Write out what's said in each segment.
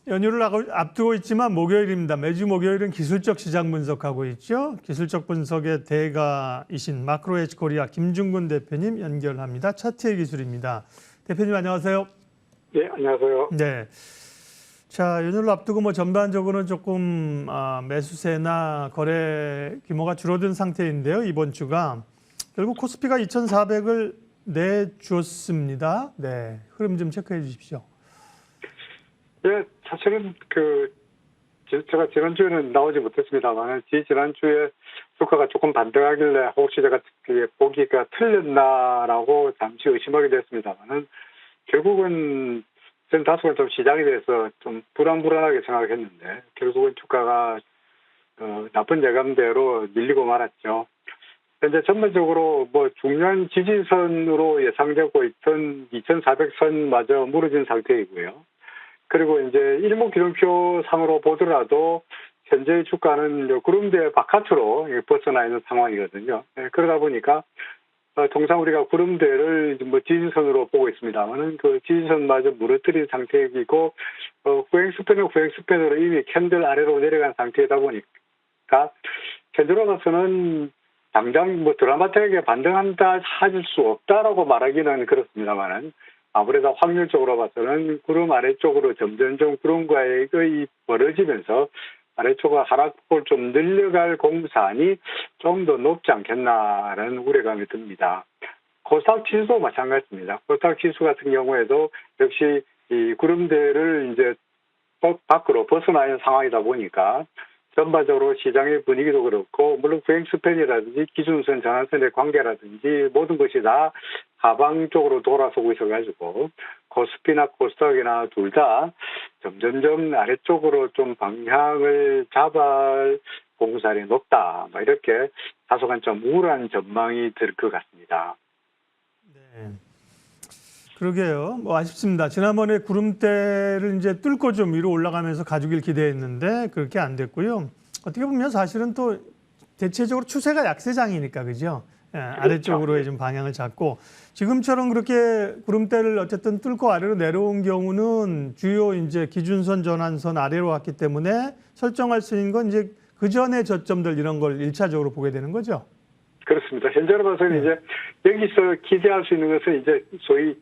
연휴를 앞두고 있지만 목요일입니다. 매주 목요일은 기술적 시장 분석하고 있죠. 기술적 분석의 대가이신 마크로에지 코리아 김중근 대표님 연결합니다. 차트의 기술입니다. 대표님 안녕하세요. 네, 안녕하세요. 네. 자, 연휴를 앞두고 전반적으로는 조금 매수세나 거래 규모가 줄어든 상태인데요. 이번 주가 결국 코스피가 2,400을 내주었습니다. 네, 흐름 좀 체크해 주십시오. 예, 사실은 제가 지난주에는 나오지 못했습니다만, 지난주에 주가가 조금 반등하길래 혹시 제가 보기가 틀렸나라고 잠시 의심하게 됐습니다만은, 결국은 전 다소 좀 시장에 대해서 좀 불안하게 생각했는데, 결국은 주가가 나쁜 예감대로 밀리고 말았죠. 현재 전반적으로 중요한 지지선으로 예상되고 있던 2,400선마저 무너진 상태이고요. 그리고 이제 일목기준표 상으로 보더라도 현재 주가는 구름대 바깥으로 벗어나 있는 상황이거든요. 그러다 보니까 통상 우리가 구름대를 지지선으로 보고 있습니다만은 그 지지선마저 무너뜨린 상태이고 후행스팬으로 이미 캔들 아래로 내려간 상태이다 보니까 현재로 봐서는 당장 드라마틱하게 반등한다 하실 수 없다라고 말하기는 그렇습니다만은 아무래도 확률적으로 봐서는 구름 아래쪽으로 점점 구름과의 벌어지면서 아래쪽으로 하락폭을 좀 늘려갈 공산이 좀 더 높지 않겠나라는 우려감이 듭니다. 코스닥 지수도 마찬가지입니다. 코스닥 지수 같은 경우에도 역시 이 구름대를 이제 밖으로 벗어나 있는 상황이다 보니까 전반적으로 시장의 분위기도 그렇고 물론 후행스팬이라든지 기준선 전환선의 관계라든지 모든 것이 다 하방 쪽으로 돌아서고 있어가지고 코스피나 코스닥이나 둘 다 점점 아래쪽으로 좀 방향을 잡을 공산이 높다. 이렇게 다소간 좀 우울한 전망이 들 것 같습니다. 네. 그러게요. 아쉽습니다. 지난번에 구름대를 이제 뚫고 좀 위로 올라가면서 가주길 기대했는데 그렇게 안 됐고요. 어떻게 보면 사실은 또 대체적으로 추세가 약세장이니까 그죠? 예, 아래쪽으로의 좀 방향을 잡고 지금처럼 그렇게 구름대를 어쨌든 뚫고 아래로 내려온 경우는 주요 이제 기준선 전환선 아래로 왔기 때문에 설정할 수 있는 건 이제 그 전의 저점들 이런 걸 1차적으로 보게 되는 거죠. 그렇습니다. 현재로 봐서는 이제 여기서 기대할 수 있는 것은 이제 소위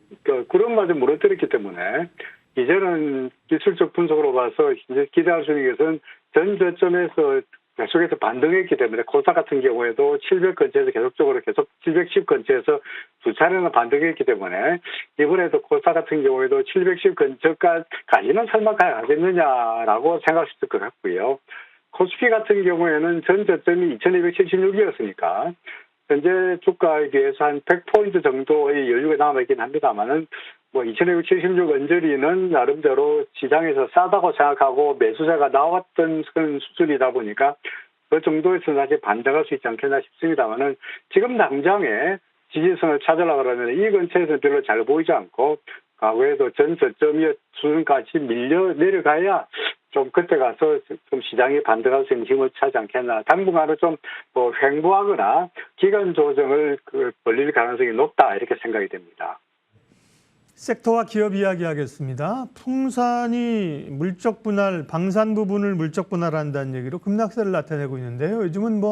구름마저 무너뜨렸기 때문에 이제는 기술적 분석으로 봐서 이제 기대할 수 있는 것은 전 저점에서 계속해서 반등했기 때문에 코스닥 같은 경우에도 700 근처에서 계속적으로 710 근처에서 두 차례나 반등했기 때문에 이번에도 코스닥 같은 경우에도 710 근처까지는 설마 가겠느냐라고 생각할 수 있을 것 같고요. 코스피 같은 경우에는 전 저점이 2276이었으니까 현재 주가에 비해서 한 100포인트 정도의 여유가 남아있긴 합니다만은 2276 언저리는 나름대로 시장에서 싸다고 생각하고 매수자가 나왔던 그런 수준이다 보니까 그 정도에서 사실 반등할 수 있지 않겠나 싶습니다만은 지금 당장에 지지선을 찾으려고 그러면 이 근처에서 별로 잘 보이지 않고 과거에도 전 저점이 수준까지 밀려 내려가야 좀 그때 가서 좀 시장이 반등할 수 있는 힘을 차지 않겠나. 당분간은 좀 횡보하거나 기간 조정을 벌릴 가능성이 높다 이렇게 생각이 됩니다. 섹터와 기업 이야기하겠습니다. 풍산이 물적 분할, 방산 부분을 물적 분할한다는 얘기로 급락세를 나타내고 있는데요. 요즘은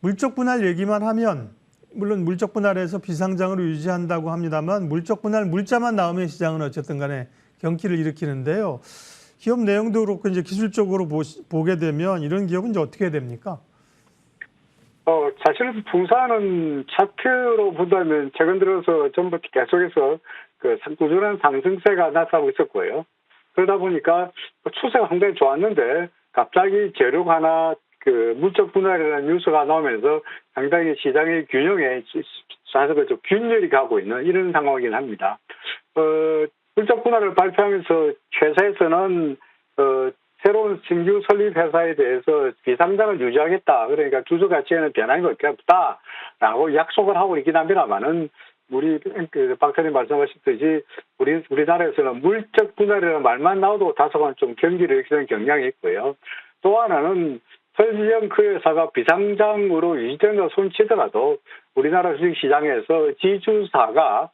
물적 분할 얘기만 하면 물론 물적 분할에서 비상장으로 유지한다고 합니다만 물적 분할 물자만 나오면 시장은 어쨌든 간에 경기를 일으키는데요. 기업 내용도 그렇고 이제 기술적으로 보게 되면 이런 기업은 이제 어떻게 됩니까? 사실은 풍산은 차트로 본다면 최근 들어서 전부 계속해서 꾸준한 상승세가 나타나고 있었고요. 그러다 보니까 추세가 상당히 좋았는데 갑자기 재료가 하나 물적 분할이라는 뉴스가 나오면서 상당히 시장의 균형에 사실 좀 균열이 가고 있는 이런 상황이긴 합니다. 물적 분할을 발표하면서 회사에서는 새로운 신규 설립 회사에 대해서 비상장을 유지하겠다. 그러니까 주주 가치에는 변함이 없다라고 약속을 하고 있긴 합니다만은 우리 박사님 말씀하셨듯이 우리나라에서는 물적 분할이라는 말만 나와도 다소간 좀 경기를 일으키는 경향이 있고요. 또 하나는 설지영 그 회사가 비상장으로 유지된다 손치더라도 우리나라 주식시장에서 지주사가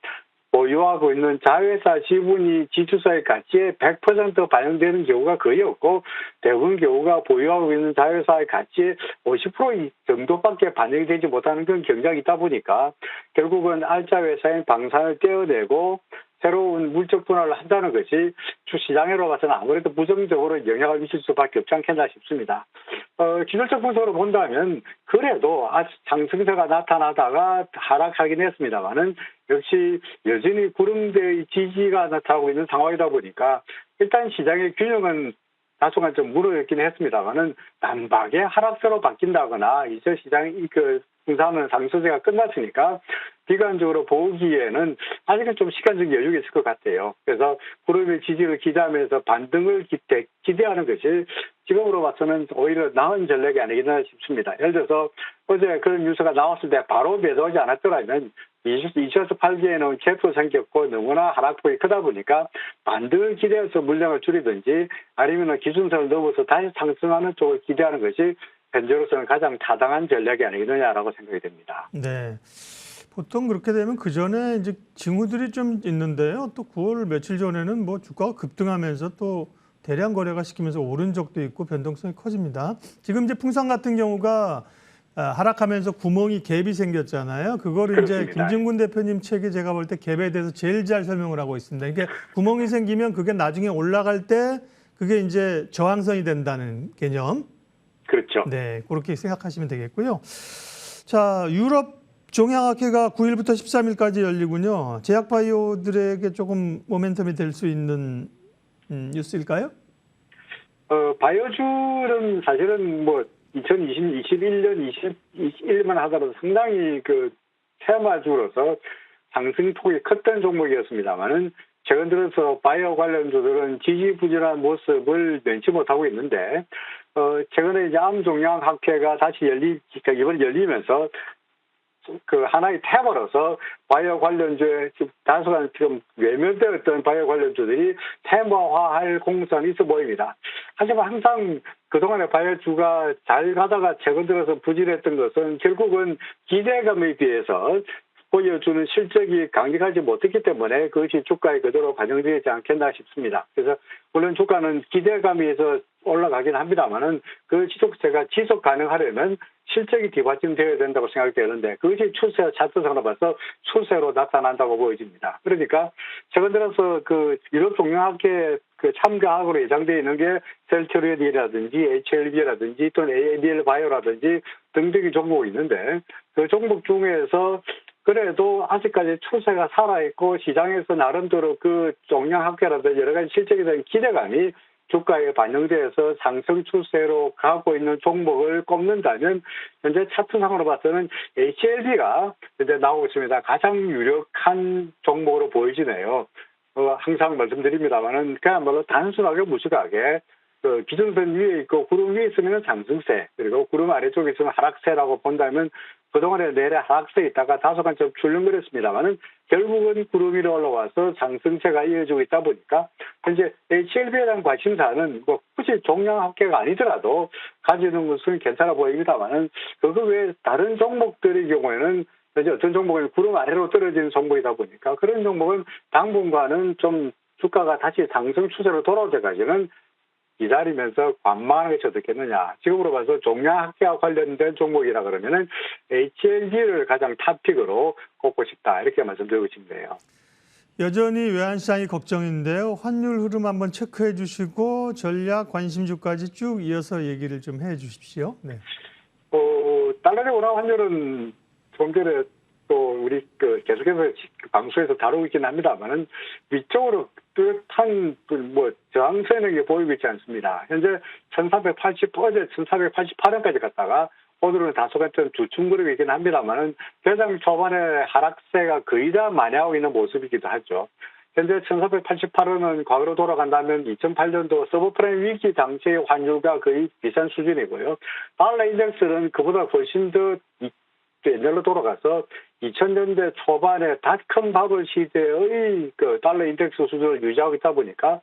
보유하고 있는 자회사 지분이 지주사의 가치에 100% 반영되는 경우가 거의 없고 대부분 경우가 보유하고 있는 자회사의 가치에 50% 정도밖에 반영이 되지 못하는 그런 경향이 있다 보니까 결국은 알짜 회사인 방산을 떼어내고 새로운 물적 분할을 한다는 것이 주시장으로 봐서는 아무래도 부정적으로 영향을 미칠 수밖에 없지 않겠나 싶습니다. 기술적 분석으로 본다면 그래도 아직 상승세가 나타나다가 하락하긴 했습니다만은 역시 여전히 구름대의 지지가 나타나고 있는 상황이다 보니까 일단 시장의 균형은 다소간 좀 무너졌긴 했습니다만은 단박에 하락세로 바뀐다거나 이제 시장이 공사하는 상승세가 끝났으니까 비관적으로 보기에는 아직은 좀 시간적 여유가 있을 것 같아요. 그래서 구름의 지지를 기대하면서 반등을 기대하는 것이 지금으로 봐서는 오히려 나은 전략이 아니겠나 싶습니다. 예를 들어서 어제 그런 뉴스가 나왔을 때 바로 매도하지 않았더라면 2주에서 8기에는 갭도 생겼고 너무나 하락폭이 크다 보니까 반등을 기대해서 물량을 줄이든지 아니면 기준선을 넘어서 다시 상승하는 쪽을 기대하는 것이 현재로서는 가장 타당한 전략이 아니겠느냐라고 생각이 됩니다. 네. 보통 그렇게 되면 그 전에 이제 징후들이 좀 있는데요. 또 9월 며칠 전에는 뭐 주가가 급등하면서 또 대량 거래가 시키면서 오른 적도 있고 변동성이 커집니다. 지금 이제 풍산 같은 경우가 하락하면서 구멍이 갭이 생겼잖아요. 그거를 이제 그렇습니다. 김진군 대표님 책에 제가 볼 때 갭에 대해서 제일 잘 설명을 하고 있습니다. 이게 구멍이 생기면 그게 나중에 올라갈 때 그게 이제 저항선이 된다는 개념. 그렇죠. 네, 그렇게 생각하시면 되겠고요. 자, 유럽 종양학회가 9일부터 13일까지 열리군요. 제약바이오들에게 조금 모멘텀이 될 수 있는 뉴스일까요? 바이오주는 사실은 뭐 2021년 21만 하더라도 상당히 테마주로서 상승폭이 컸던 종목이었습니다만은 최근 들어서 바이오 관련주들은 지지부진한 모습을 면치 못하고 있는데 최근에 이제 암종양학회가 다시 이번에 열리면서 하나의 테마로서 바이오 관련주에 다소간 지금 외면되었던 바이오 관련주들이 테마화할 공산이 있어 보입니다. 하지만 항상 그동안의 바이오주가 잘 가다가 최근 들어서 부진했던 것은 결국은 기대감에 비해서 보여주는 실적이 강력하지 못했기 때문에 그것이 주가에 그대로 반영되지 않겠나 싶습니다. 그래서 물론 주가는 기대감에서 올라가긴 합니다만은 그 지속세가 지속 가능하려면 실적이 뒷받침되어야 된다고 생각되는데 그것이 추세 차트상으로 봐서 추세로 나타난다고 보여집니다. 그러니까 최근 들어서 유럽 종양학회 참가학으로 예상되어 있는 게 셀트리온이라든지 HLB라든지 또는 ABL 바이오라든지 등등의 종목이 있는데 그 종목 중에서 그래도 아직까지 추세가 살아있고 시장에서 나름대로 종양학회라든지 여러 가지 실적에 대한 기대감이 주가에 반영돼서 상승 추세로 가고 있는 종목을 꼽는다면 현재 차트상으로 봐서는 HLB가 이제 나오고 있습니다. 가장 유력한 종목으로 보여지네요. 항상 말씀드립니다만은 그야말로 단순하게 무식하게 기준선 위에 있고 구름 위에 있으면 상승세 그리고 구름 아래쪽에 있으면 하락세라고 본다면 그동안에 내래 하락세에 있다가 다소간 좀 출렁거렸습니다만은 결국은 구름 위로 올라와서 상승세가 이어지고 있다 보니까 현재 HLB에 대한 관심사는 뭐 굳이 종양학회가 아니더라도 가지는 것은 괜찮아 보입니다만은 그거 외에 다른 종목들의 경우에는 이제 어떤 종목은 구름 아래로 떨어지는 종목이다 보니까 그런 종목은 당분간은 좀 주가가 다시 상승 추세로 돌아올 때까지는 기다리면서 관망하는 것이 어떻겠느냐. 지금으로 봐서 종양학회와 관련된 종목이라 그러면은 HLG를 가장 탑픽으로 꼽고 싶다. 이렇게 말씀드리고 싶네요. 여전히 외환시장이 걱정인데요. 환율 흐름 한번 체크해 주시고 전략 관심주까지 쭉 이어서 얘기를 좀 해 주십시오. 네. 달러의 원화 환율은 좀 전에 또 우리 계속해서 방송에서 다루고 있긴 합니다만은 위쪽으로 뚜렷한 저항선이 보이고 있지 않습니다. 현재 어제 1488원까지 갔다가 오늘은 다소간 좀 주춤거리고 있긴 합니다만은 대장 초반에 하락세가 거의 다 만회하고 있는 모습이기도 하죠. 현재 1488원은 과거로 돌아간다면 2008년도 서브프라임 위기 당시의 환율과 거의 비슷한 수준이고요. 달러 인덱스는 그보다 훨씬 더 옛날로 돌아가서 2000년대 초반에 닷컴 바블 시대의 달러 인덱스 수준을 유지하고 있다 보니까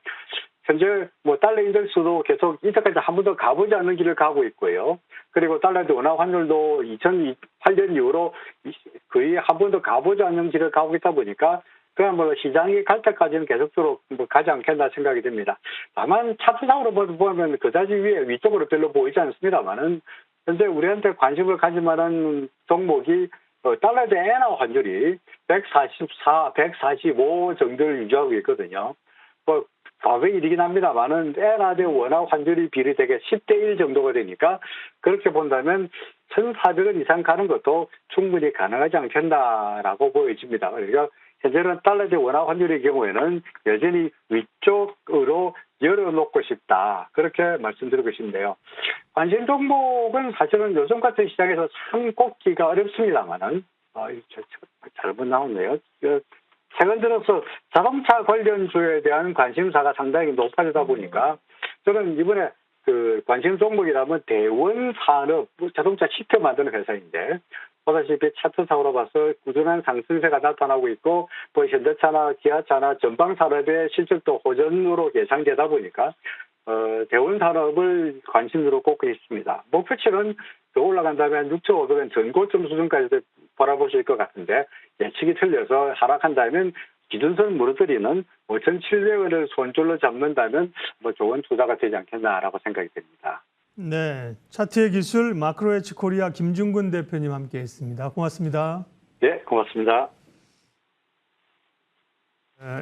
현재 뭐 달러 인덱스도 계속 이때까지 한 번도 가보지 않는 길을 가고 있고요. 그리고 달러의 원화 환율도 2008년 이후로 거의 한 번도 가보지 않는 길을 가고 있다 보니까 그냥 뭐 시장이 갈 때까지는 계속적으로 뭐 가지 않겠나 생각이 듭니다. 다만 차트상으로 보면 그다지 위쪽으로 별로 보이지 않습니다만은 현재 우리한테 관심을 가질 만한 종목이 달러 대 엔화 환율이 144, 145 정도를 유지하고 있거든요. 뭐 과거의 일이긴 합니다만은 엔화 대 원화 환율이 비례되게 10대 1 정도가 되니까 그렇게 본다면 1,400원 이상 가는 것도 충분히 가능하지 않겠나라고 보여집니다. 그러니까 현재는 달러 대 원화 환율의 경우에는 여전히 위쪽으로 열어놓고 싶다. 그렇게 말씀드리고 싶네요. 관심 종목은 사실은 요즘 같은 시장에서 참 꼽기가 어렵습니다만은, 잘못 나왔네요. 최근 들어서 자동차 관련주에 대한 관심사가 상당히 높아지다 보니까 저는 이번에 그 관심 종목이라면 대원산업, 자동차 시트 만드는 회사인데, 보다시피 차트상으로 봐서 꾸준한 상승세가 나타나고 있고, 뭐 현대차나 기아차나 전방 산업의 실적도 호전으로 예상되다 보니까 대원산업을 관심으로 꼽고 있습니다. 목표치는 더 올라간다면 6,500원 전고점 수준까지도 바라보실 것 같은데 예측이 틀려서 하락한다면 기준선 무너뜨리는 5,700원을 손줄로 잡는다면 뭐 좋은 투자가 되지 않겠나라고 생각이 됩니다. 네, 차트의 기술 마크로에치 코리아 김중근 대표님 함께했습니다. 고맙습니다. 네, 고맙습니다.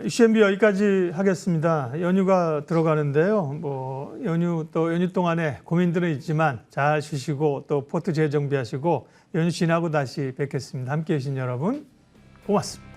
CNB 여기까지 하겠습니다. 연휴가 들어가는데요. 뭐 연휴 동안에 고민들은 있지만 잘 쉬시고 또 포트 재정비하시고 연휴 지나고 다시 뵙겠습니다. 함께해 주신 여러분 고맙습니다.